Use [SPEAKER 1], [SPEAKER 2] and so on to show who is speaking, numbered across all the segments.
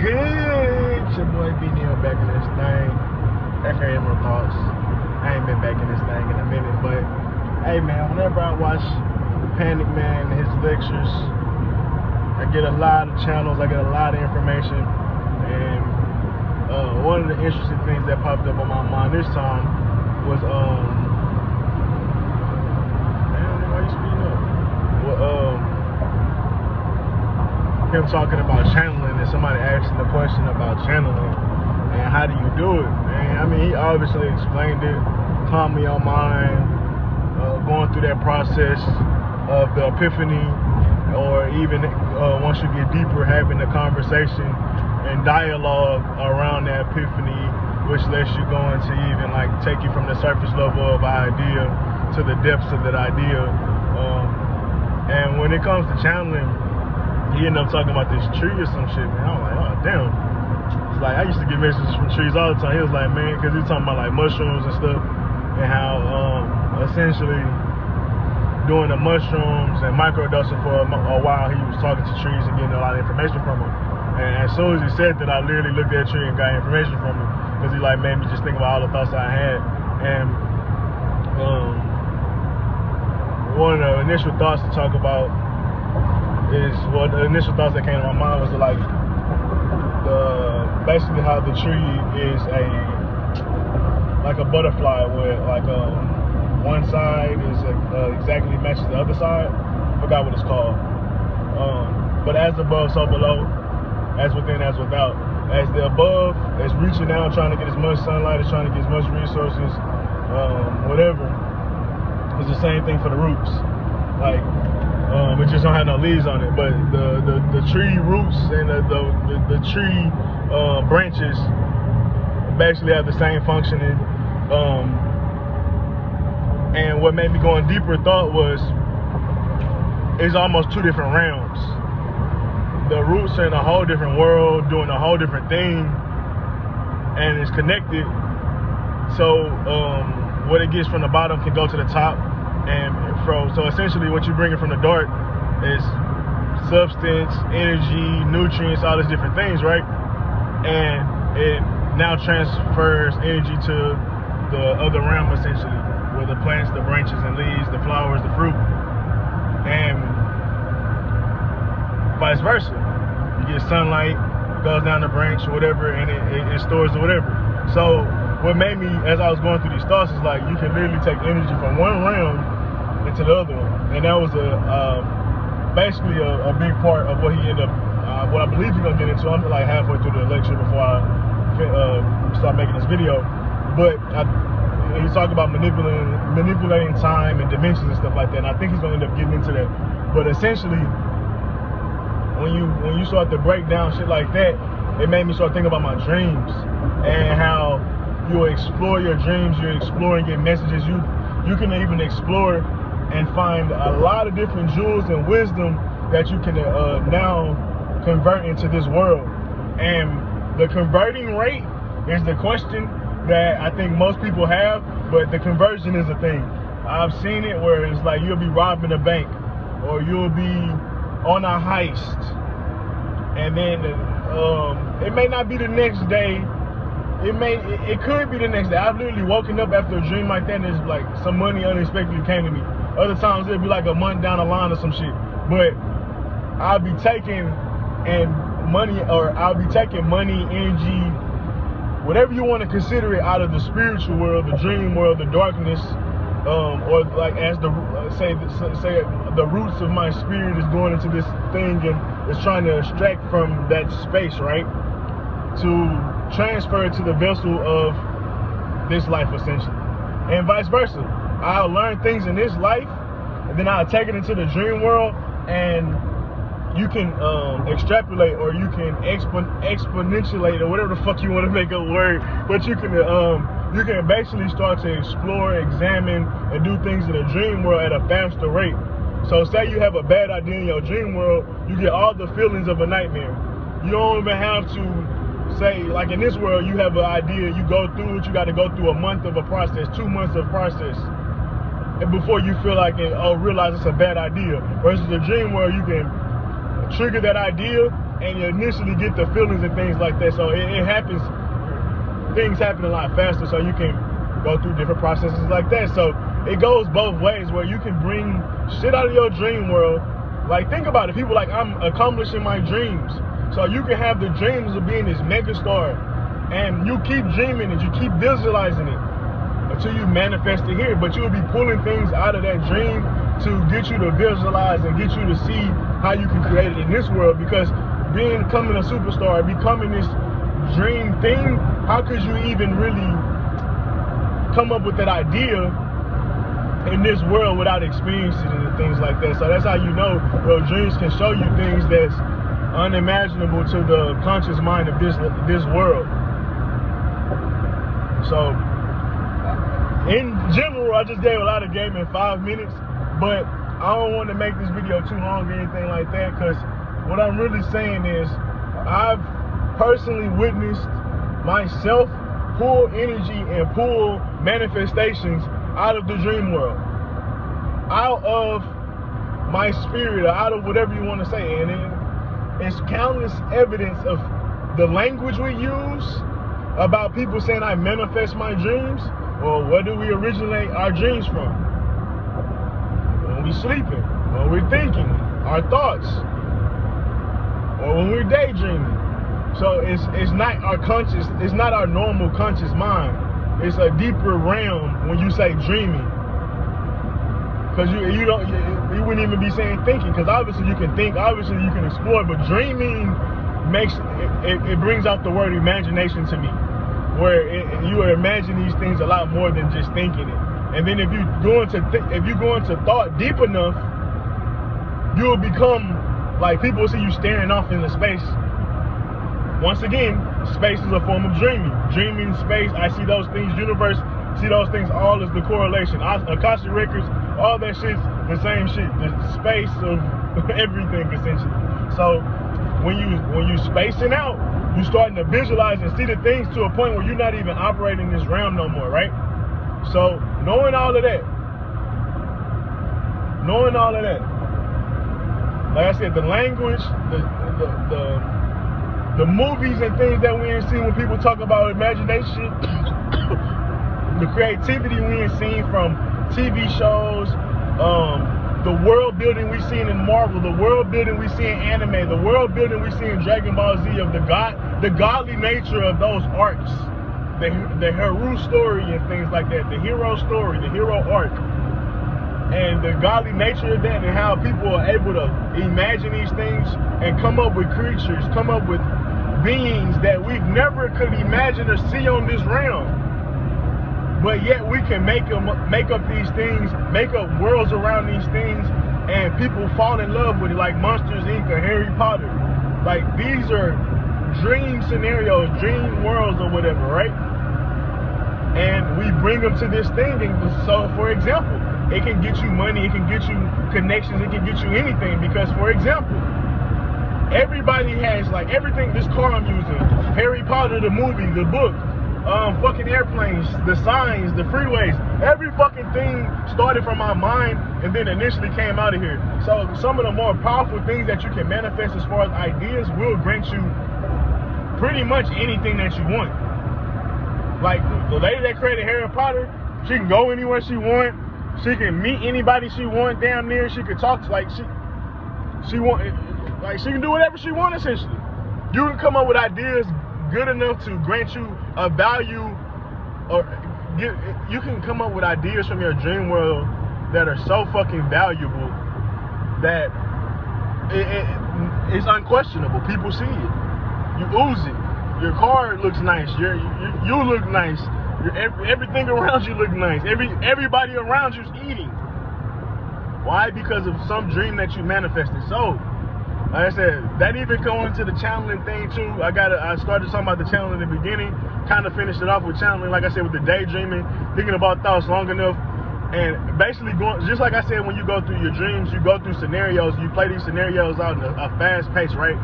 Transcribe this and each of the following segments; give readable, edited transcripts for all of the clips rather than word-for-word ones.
[SPEAKER 1] good? It's your boy B Neil back in this thing. FA Emerald Thoughts. I ain't been back in this thing in a minute, but hey man, whenever I watch Panic Man and his lectures, I get a lot of channels, I get a lot of information, and one of the interesting things that popped up on my mind this time was him talking about channeling, and somebody asking the question about channeling and how do you do it. And I mean, he obviously explained it, calmed me on mind, going through that process of the epiphany, or even once you get deeper, having a conversation and dialogue around that epiphany, which lets you go into even like take you from the surface level of idea to the depths of that idea. And when it comes to channeling, he ended up talking about this tree or some shit, man. I was like, oh damn. It's like I used to get messages from trees all the time. He was like, man, because he was talking about like mushrooms and stuff, and how essentially doing the mushrooms and microdosing for a while, he was talking to trees and getting a lot of information from them. And as soon as he said that, I literally looked at a tree and got information from him, because he like made me just think about all the thoughts I had. And one of the initial thoughts to talk about is, well, the initial thoughts that came to my mind was like basically how the tree is like a butterfly, where like one side is exactly matches the other side. Forgot what it's called. But as above, so below, as within, as without. As the above is reaching out, trying to get as much sunlight, is trying to get as much resources, whatever. It's the same thing for the roots. Like, it just don't have no leaves on it. But the tree roots and the tree branches basically have the same functioning. And what made me go in deeper thought was, it's almost two different realms. The roots are in a whole different world, doing a whole different thing, and it's connected. So what it gets from the bottom can go to the top, and so essentially what you're bringing from the dark is substance, energy, nutrients, all these different things, right? And it now transfers energy to the other realm, essentially, where the plants, the branches and leaves, the flowers, the fruit, and vice versa. You get sunlight, goes down the branch or whatever, and it stores or whatever. So what made me, as I was going through these thoughts, is like you can literally take energy from one realm into the other one. And that was basically a big part of what he ended up, what I believe he's gonna get into. I'm like halfway through the lecture before I start making this video. But he's talking about manipulating time and dimensions and stuff like that. And I think he's gonna end up getting into that. But essentially, when you start to break down shit like that, it made me start thinking about my dreams and how you explore your dreams, you're exploring, get messages. You can even explore and find a lot of different jewels and wisdom that you can now convert into this world. And the converting rate is the question that I think most people have, but the conversion is a thing. I've seen it where it's like you'll be robbing a bank, or you'll be on a heist, and then it may not be the next day. It could be the next day. I've literally woken up after a dream like that, and it's like some money unexpectedly came to me. Other times it'll be like a month down the line or some shit. But I'll be taking money, energy, whatever you want to consider it, out of the spiritual world, the dream world, the darkness, or like as say the roots of my spirit is going into this thing and is trying to extract from that space, right, to transfer it to the vessel of this life, essentially, and vice versa. I'll learn things in this life, and then I'll take it into the dream world, and you can extrapolate, or you can exponentiate, or whatever the fuck you want to make a word, but you can basically start to explore, examine, and do things in the dream world at a faster rate. So say you have a bad idea in your dream world, you get all the feelings of a nightmare. You don't even have to say, like in this world, you have an idea, you go through it, you got to go through a month of a process, 2 months of process, and before you feel like it, realize it's a bad idea. Versus the dream world, you can trigger that idea, and you initially get the feelings and things like that. So it happens, things happen a lot faster, so you can go through different processes like that. So it goes both ways, where you can bring shit out of your dream world. Like, think about it, people like, I'm accomplishing my dreams. So you can have the dreams of being this mega star, and you keep dreaming it, you keep visualizing it until you manifest it here. But you'll be pulling things out of that dream to get you to visualize and get you to see how you can create it in this world. Because becoming a superstar, becoming this dream thing, how could you even really come up with that idea in this world without experiencing it and things like that? So that's how you know your dreams can show you things that's unimaginable to the conscious mind of this world. So in general, I just gave a lot of game in 5 minutes, but I don't want to make this video too long or anything like that, because what I'm really saying is I've personally witnessed myself pull energy and pull manifestations out of the dream world, out of my spirit, or out of whatever you want to say. And it's countless evidence of the language we use about people saying I manifest my dreams. Well, where do we originate our dreams from? When we sleeping, when we're thinking, our thoughts, or when we're daydreaming. So it's not our conscious, it's not our normal conscious mind. It's a deeper realm when you say dreaming. Because you wouldn't even be saying thinking, because obviously you can think, obviously you can explore, but dreaming makes it brings out the word imagination to me, where you are imagining these things a lot more than just thinking it. And then if you go into thought deep enough, you will become like, people see you staring off into space. Once again, space is a form of dreaming. Dreaming, space, I see those things, universe, see those things all as the correlation. Akashic records, all that shit's the same shit. The space of everything, essentially. So when you spacing out, you're starting to visualize and see the things to a point where you're not even operating in this realm no more, right? So knowing all of that, like I said, the language, the movies and things that we ain't seen when people talk about imagination, the creativity we ain't seen from TV shows, the world building we seen in Marvel, the world building we see in anime, the world building we see in Dragon Ball Z, of the godly nature of those arcs, the Haru story and things like that, the hero story, the hero arc, and the godly nature of that, and how people are able to imagine these things and come up with creatures, come up with beings that we've never could imagine or see on this realm. But yet we can make up these things, make up worlds around these things, and people fall in love with it, like Monsters Inc. or Harry Potter. Like, these are dream scenarios, dream worlds or whatever, right? And we bring them to this thing, and so, for example, it can get you money, it can get you connections, it can get you anything. Because, for example, everybody has, like, everything, this car I'm using, Harry Potter, the movie, the book, fucking airplanes, the signs, the freeways, every fucking thing started from my mind and then initially came out of here. So some of the more powerful things that you can manifest as far as ideas will grant you pretty much anything that you want. Like the lady that created Harry Potter, she can go anywhere she want, she can meet anybody she want damn near, she could talk to, like, she can do whatever she wants, essentially. You can come up with ideas good enough to grant you a value, or you can come up with ideas from your dream world that are so fucking valuable that it's unquestionable. People see it. You ooze it. Your car looks nice. You look nice. Everything around you look nice. Everybody around you's eating. Why? Because of some dream that you manifested. So, like I said, that even going into the channeling thing too. I started talking about the channeling in the beginning, kind of finished it off with channeling, like I said, with the daydreaming, thinking about thoughts long enough, and basically going, just like I said, when you go through your dreams, you go through scenarios, you play these scenarios out in a fast pace, right?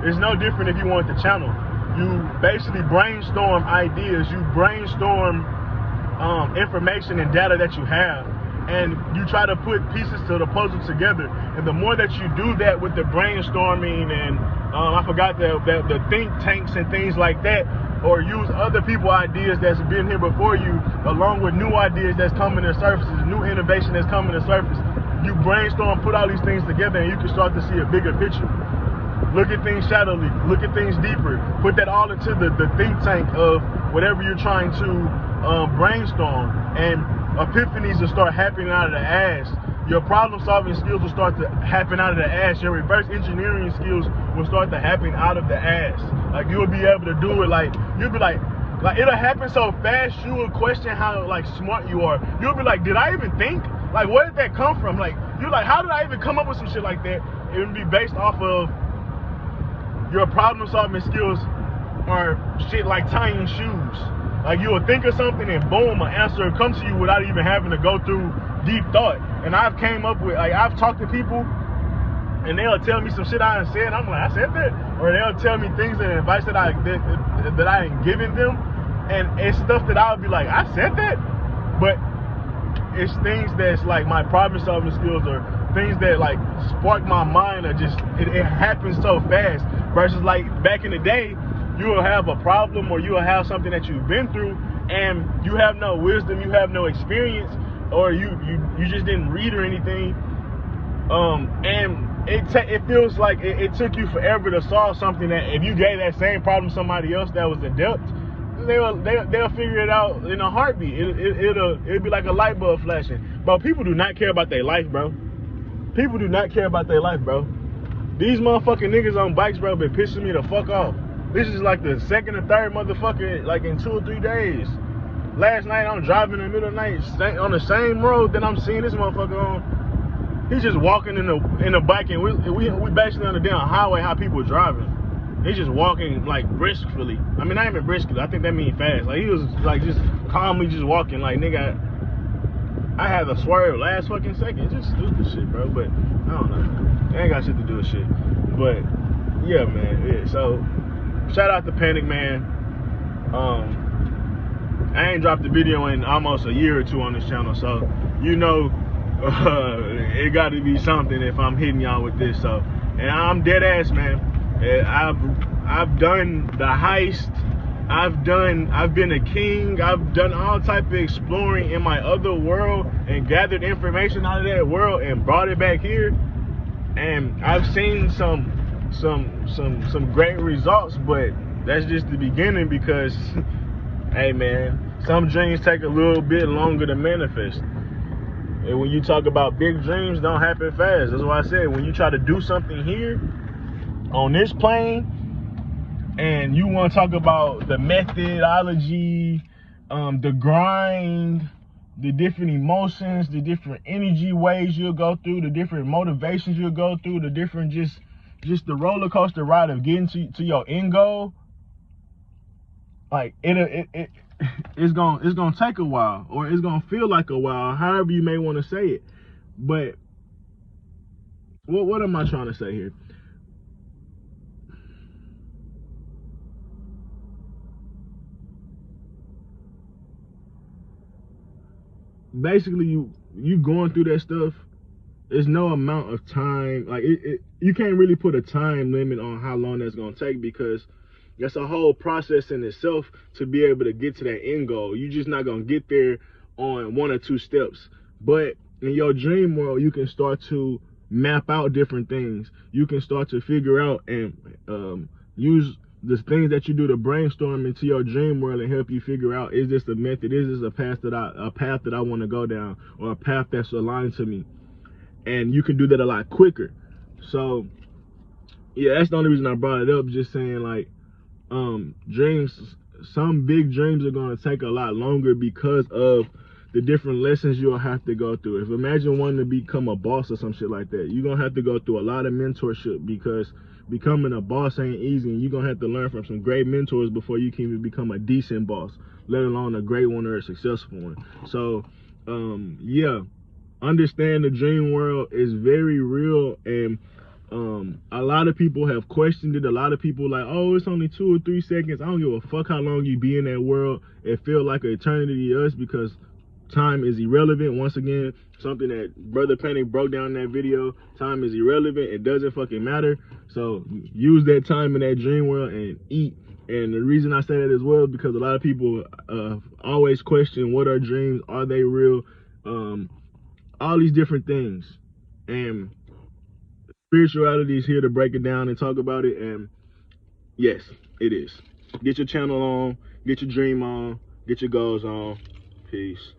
[SPEAKER 1] It's no different if you want to channel. You basically brainstorm ideas, you brainstorm information and data that you have, and you try to put pieces to the puzzle together. And the more that you do that with the brainstorming and I forgot the think tanks and things like that, or use other people's ideas that's been here before you, along with new ideas that's coming to surface, new innovation that's coming to surface. You brainstorm, put all these things together, and you can start to see a bigger picture. Look at things shadowly, look at things deeper. Put that all into the think tank of whatever you're trying to brainstorm, and epiphanies will start happening out of the ass. Your problem solving skills will start to happen out of the ass. Your reverse engineering skills will start to happen out of the ass. Like, you'll be able to do it. Like, you'll be like it'll happen so fast you will question how like smart you are. You'll be like, did I even think? Like, where did that come from? Like, you're like, how did I even come up with some shit like that? It would be based off of your problem solving skills are shit like tying shoes. Like, you will think of something and boom, an answer will come to you without even having to go through deep thought. And I've came up with, like, I've talked to people and they'll tell me some shit I done said. I'm like, I said that? Or they'll tell me things and advice that I ain't giving them. And it's stuff that I'll be like, I said that? But it's things that's like my problem solving skills, or things that like spark my mind, or just, it happens so fast. Versus like back in the day, you will have a problem, or you will have something that you've been through, and you have no wisdom, you have no experience, or you just didn't read or anything. And it feels like it took you forever to solve something that if you gave that same problem to somebody else that was adept, they'll figure it out in a heartbeat. It'll be like a light bulb flashing. But people do not care about their life, bro. People do not care about their life, bro. These motherfucking niggas on bikes, bro, been pissing me the fuck off. This is like the second or third motherfucker, like in 2 or 3 days. Last night I'm driving in the middle of the night on the same road that I'm seeing this motherfucker on. He's just walking in the bike, and we basically on the damn highway how people driving. He's just walking like briskly. I mean, not even briskly. I think that means fast. Like, he was like just calmly just walking. Like, nigga, I had to swerve last fucking second. Just stupid shit, bro. But I don't know. It ain't got shit to do with shit. But yeah, man. Yeah. So shout out to Panic Man. I ain't dropped a video in almost a year or 2 on this channel, so you know it got to be something if I'm hitting y'all with this. So, and I'm dead ass, man. I've done the heist. I've been a king. I've done all type of exploring in my other world and gathered information out of that world and brought it back here. And I've seen some great results, but that's just the beginning, because hey man, some dreams take a little bit longer to manifest. And when you talk about big dreams, don't happen fast. That's why I said, when you try to do something here on this plane, and you want to talk about the methodology, the grind, the different emotions, the different energy waves you'll go through, the different motivations you'll go through, the different just the roller coaster ride of getting to your end goal. Like, it's gonna take a while, or it's gonna feel like a while, however you may want to say it. But what am I trying to say here? Basically, you going through that stuff, there's no amount of time, like you can't really put a time limit on how long that's gonna take, because that's a whole process in itself to be able to get to that end goal. You're just not gonna get there on 1 or 2 steps. But in your dream world, you can start to map out different things. You can start to figure out and use the things that you do to brainstorm into your dream world and help you figure out, is this a method, is this a path that I want to go down, or a path that's aligned to me. And you can do that a lot quicker. So yeah, that's the only reason I brought it up. Just saying, like, dreams, some big dreams are going to take a lot longer because of the different lessons you'll have to go through. If imagine wanting to become a boss or some shit like that, you're gonna have to go through a lot of mentorship, because becoming a boss ain't easy, and you're gonna have to learn from some great mentors before you can even become a decent boss, let alone a great one or a successful one. So yeah, understand the dream world is very real, and a lot of people have questioned it. A lot of people like, oh, it's only 2 or 3 seconds. I don't give a fuck how long you be in that world. It feels like an eternity to us, because Time is irrelevant. Once again, something that Brother Panic broke down in that video. Time is irrelevant. It doesn't fucking matter. So use that time in that dream world and eat. And the reason I say that as well is because a lot of people always question, what are dreams? Are they real? All these different things. And spirituality is here to break it down and talk about it. And yes, it is. Get your channel on, get your dream on, get your goals on. Peace.